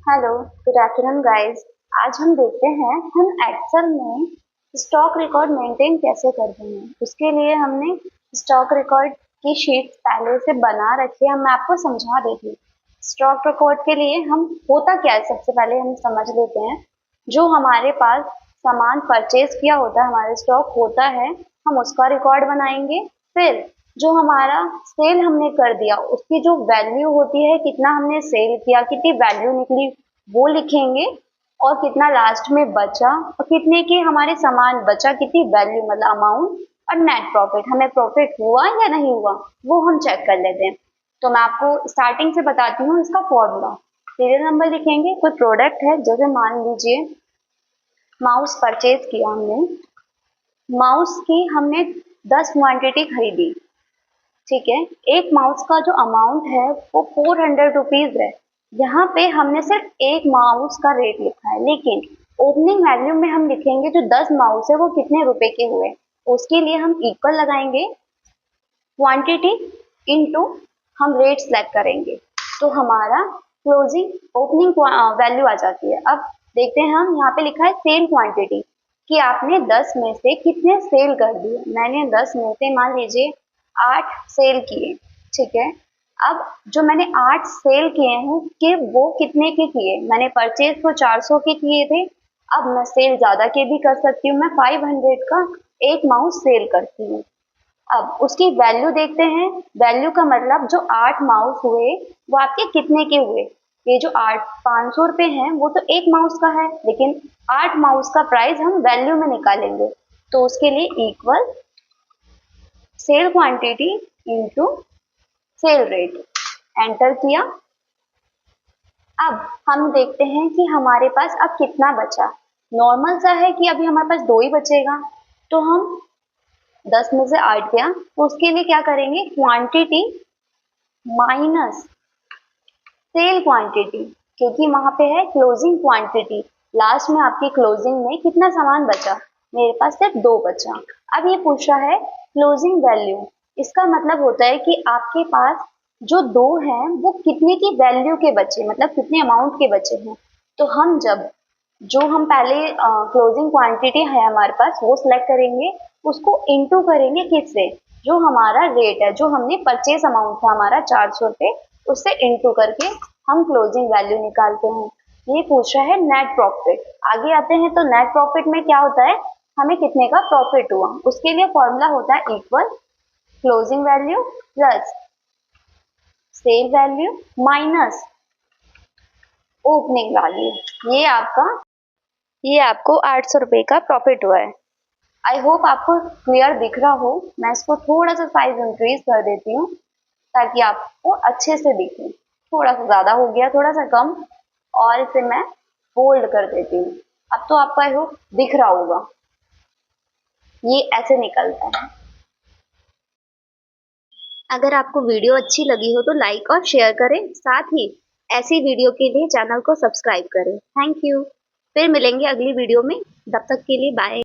Hello, good afternoon guys. आज हम देखते हैं हम एक्सेल में स्टॉक रिकॉर्ड मेंटेन कैसे करते हैं। उसके लिए हमने स्टॉक रिकॉर्ड की शीट पहले से बना रखी है। मैं आपको समझा देती हूँ। स्टॉक रिकॉर्ड के लिए हम होता क्या है, सबसे पहले हम समझ लेते हैं। जो हमारे पास सामान परचेज किया होता है, हमारे स्टॉक होता है, हम उसका रिकॉर्ड बनाएंगे। फिर जो हमारा सेल हमने कर दिया उसकी जो वैल्यू होती है, कितना हमने सेल किया, कितनी वैल्यू निकली, वो लिखेंगे। और कितना लास्ट में बचा और कितने के हमारे सामान बचा, कितनी वैल्यू मतलब अमाउंट। और नेट प्रॉफिट, हमें प्रॉफिट हुआ या नहीं हुआ वो हम चेक कर लेते हैं। तो मैं आपको स्टार्टिंग से बताती हूँ इसका फॉर्मूला। सीरियल नंबर लिखेंगे। कोई प्रोडक्ट है, जैसे मान लीजिए माउस परचेज किया हमने। माउस की हमने 10 क्वांटिटी खरीदी, ठीक है। एक माउस का जो अमाउंट है वो 400 रुपीज है। यहाँ पे हमने सिर्फ एक माउस का रेट लिखा है, लेकिन ओपनिंग वैल्यू में हम लिखेंगे जो 10 माउस है वो कितने रुपए के हुए। उसके लिए हम इक्वल लगाएंगे क्वांटिटी इनटू हम रेट सेलेक्ट करेंगे, तो हमारा क्लोजिंग ओपनिंग वैल्यू आ जाती है। अब देखते हैं, हम यहाँ पे लिखा है सेल क्वांटिटी कि आपने 10 में से कितने सेल कर दिए। मैंने 10 में से मान लीजिए 8 सेल किए, ठीक है। अब जो मैंने 8 सेल किए हैं कि वो कितने के किए, मैंने परचेज तो 400 के किए थे। अब मैं सेल ज्यादा के भी कर सकती हूँ, मैं 500 का एक माउस सेल करती हूँ। अब उसकी वैल्यू देखते हैं। वैल्यू का मतलब जो 8 माउस हुए वो आपके कितने के हुए। ये जो 8 500 रुपए हैं वो तो एक माउस का है, लेकिन 8 माउस का प्राइस हम वैल्यू में निकालेंगे। तो उसके लिए equal sale quantity into sale rate, enter किया। अब हम देखते हैं कि हमारे पास अब कितना बचा। नॉर्मल सा है कि अभी हमारे पास 2 ही बचेगा, तो हम 10 में से 8 गया, तो उसके लिए क्या करेंगे, क्वांटिटी माइनस सेल क्वांटिटी, क्योंकि वहां पे है क्लोजिंग क्वांटिटी। लास्ट में आपकी क्लोजिंग में कितना सामान बचा, मेरे पास सिर्फ 2 बचा। अब ये पूछ रहा है क्लोजिंग वैल्यू। इसका मतलब होता है कि आपके पास जो 2 हैं वो कितने की वैल्यू के बचे, मतलब कितने अमाउंट के बचे हैं। तो हम जब जो हम पहले क्लोजिंग क्वांटिटी है हमारे पास वो सिलेक्ट करेंगे, उसको इनटू करेंगे किससे, जो हमारा रेट है, जो हमने परचेज अमाउंट था हमारा 400 रुपए, उससे इनटू करके हम क्लोजिंग वैल्यू निकालते हैं। ये पूछ रहा है नेट प्रॉफिट। आगे आते हैं तो नेट प्रॉफिट में क्या होता है, हमें कितने का प्रॉफिट हुआ। उसके लिए फॉर्मूला होता है equal closing value plus sale value minus opening value. ये आपको 800 रुपए का प्रॉफिट हुआ है। आई होप आपको क्लियर दिख रहा हो। मैं इसको थोड़ा सा साइज इंक्रीज कर देती हूँ ताकि आपको अच्छे से दिखे। थोड़ा सा ज्यादा हो गया, थोड़ा सा कम, और इसे मैं बोल्ड कर देती हूँ। अब तो आपको आई होप दिख रहा होगा, ये ऐसे निकलता है। अगर आपको वीडियो अच्छी लगी हो तो लाइक और शेयर करें, साथ ही ऐसी वीडियो के लिए चैनल को सब्सक्राइब करें। Thank you. फिर मिलेंगे अगली वीडियो में, तब तक के लिए बाय।